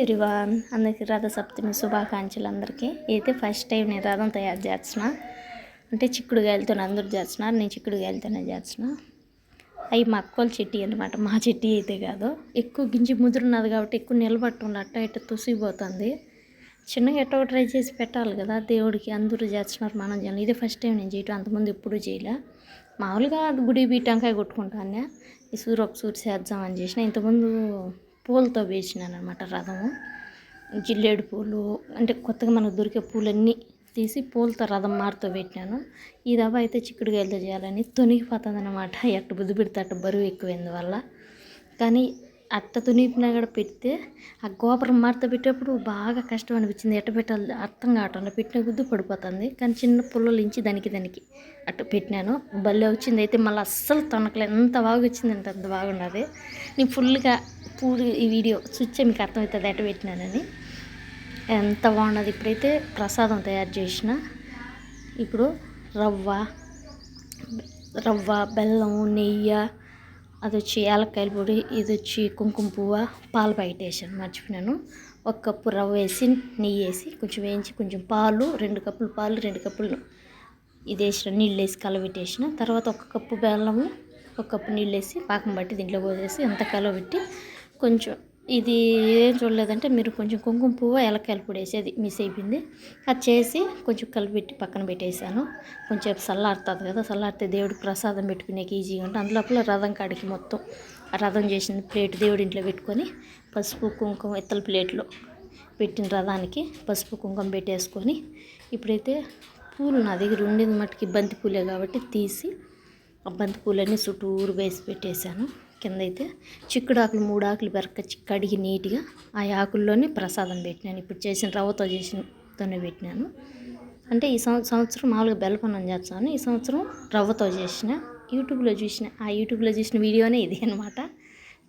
Everyone అందరికీ రథ సప్తమి శుభాకాంక్షలు. అందరికీ అయితే ఫస్ట్ టైం నేను రథం తయారు చేస్తున్నా. అంటే చిక్కుడుగాయలతో అందరూ చేస్తున్నారు, నేను చిక్కుడుగాయలతోనే చేస్తున్నా. అవి మా అక్కోళ్ళ చెట్టు అనమాట, మా చెట్టు అయితే కాదు. ఎక్కువ గింజి ముదురున్నది కాబట్టి ఎక్కువ నిలబట్టుండి అట్ట ఇట్ట తుసిపోతుంది. చిన్నగా ఎట్టో ట్రై చేసి పెట్టాలి కదా దేవుడికి, అందరూ చేస్తున్నారు మనం చేయాలి. ఇదే ఫస్ట్ టైం నేను చేయటం, అంతకుముందు ఎప్పుడూ చేయలే. మామూలుగా గుడి టెంకాయ కొట్టుకుంటాను, ఈ ఒక సూరు చేద్దామని చేసిన. ఇంతకుముందు పూలతో వేసినాను అనమాట రథము. జిల్లేడు పూలు అంటే కొత్తగా మనకు దొరికే పూలన్నీ తీసి పూలతో రథం మారుతో పెట్టినాను. ఈ దెబ్బ అయితే చిక్కుడుగాయలతో చేయాలని తొనిగిపోతుంది అనమాట. ఎట్ట బుద్ధి పెడితే అట్ట బరువు ఎక్కువైంది వల్ల. కానీ అట్ట తునిపినా కూడా పెడితే ఆ గోపురం మారుతో పెట్టేప్పుడు బాగా కష్టం అనిపించింది. ఎట్ట పెట్టాలి అర్థం కావటం, పెట్టిన గుద్దు పడిపోతుంది. కానీ చిన్న పుల్లలు ఇంచి దానికి అట్ట పెట్టినాను. భలే వచ్చింది. అయితే మళ్ళీ అస్సలు తొనకలేదు, ఎంత బాగా వచ్చిందంటే అంత బాగున్నది. నేను ఫుల్గా ఈ వీడియో చూస్తే మీకు అర్థమవుతుంది ఎట్ట పెట్టినానని, ఎంత బాగున్నది. ఇప్పుడైతే ప్రసాదం తయారు చేసిన. ఇప్పుడు రవ్వ బెల్లం నెయ్యి, అది వచ్చి యాలక్కాయల పొడి, ఇది వచ్చి కుంకుమ పువ్వు, పాల ప్యాకెట్ వేసాను మర్చిపోయినాను. 1 కప్పు రవ్వ వేసి నెయ్యి వేసి కొంచెం వేయించి, కొంచెం పాలు 2 కప్పులు పాలు 2 కప్పులు ఇది వేసిన నీళ్ళు వేసి కలబెట్టేసిన. తర్వాత 1 కప్పు బెల్లము 1 కప్పు నీళ్ళు వేసి పాకం బట్టి దీంట్లో పోసేసి అంత కలబెట్టి కొంచెం ఇది ఏం చూడలేదంటే మీరు కొంచెం కుంకుమ పువ్వు యాలక్కాయల పొడి వేసేది మిస్ అయిపోయింది. అది చేసి కొంచెం కలిపెట్టి పక్కన పెట్టేశాను. కొంచెం చల్లారుతుంది కదా, చల్లారితే దేవుడికి ప్రసాదం పెట్టుకునే ఈజీగా ఉంటుంది. అందులోపల రథం కాడికి మొత్తం రథం చేసిన ప్లేట్ దేవుడి ఇంట్లో పెట్టుకొని పసుపు కుంకుమ ఇత్తల ప్లేట్లో పెట్టిన రథానికి పసుపు కుంకుమ పెట్టేసుకొని, ఇప్పుడైతే పూలు నా దగ్గర ఉండేది మట్టుకి బంతి పూలే కాబట్టి తీసి ఆ బంతి పూలన్నీ చుట్టూరు వేసి పెట్టేశాను. కింద అయితే చిక్కుడాకులు 3 ఆకులు బెరకచ్చి కడిగి నీట్గా ఆ ఆకుల్లోనే ప్రసాదం పెట్టినాను. ఇప్పుడు చేసిన రవ్వతో చేసినతోనే పెట్టినాను. అంటే ఈ సంవత్సరం మామూలుగా బెల్లపన్నం చేస్తాను, ఈ సంవత్సరం రవ్వతో చేసిన. యూట్యూబ్లో చూసిన వీడియోనే ఇది అనమాట.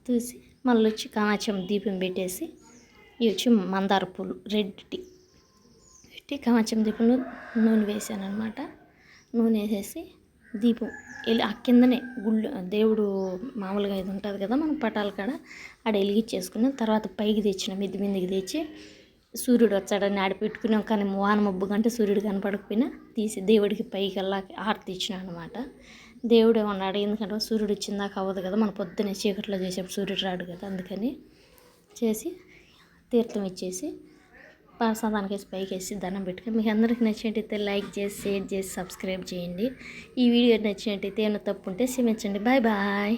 చూసి మళ్ళీ వచ్చి కామాక్షమ్మ దీపం పెట్టేసి, ఇవి వచ్చి మందార పూలు రెడ్ టీ పెట్టి కామాక్షమ్మ దీపంలో నూనె వేసాను అనమాట. నూనె వేసేసి దీపం వెళ్ళి ఆ కిందనే గుళ్ళు దేవుడు మామూలుగా ఇది ఉంటుంది కదా మనం పటాల కాడ ఆడ వెలిగించేసుకున్నాం. తర్వాత పైకి తెచ్చిన మిద్ది మీదకి తెచ్చి సూర్యుడు వచ్చాడని ఆడ పెట్టుకున్నాం. కానీ వాన మబ్బు కంటే సూర్యుడు కనపడకపోయినా తీసి దేవుడికి పైకి వెళ్ళా ఆరతి ఇచ్చిన అనమాట. దేవుడు ఏమన్నాడు, ఎందుకంటే సూర్యుడు వచ్చిందాక అవ్వదు కదా, మన పొద్దున్నే చీకట్లో చేసేప్పుడు సూర్యుడు రాడు కదా, అందుకని చేసి తీర్థం ఇచ్చేసి ప్రసాదానికి వేసి పైకి వేసి దండం పెట్టుకుని. మీకు అందరికి నచ్చినట్టయితే లైక్ చేసి షేర్ చేసి సబ్స్క్రైబ్ చేయండి. ఈ వీడియో నచ్చినట్టయితే ఏమైనా తప్పు ఉంటే క్షమించండి. Bye bye.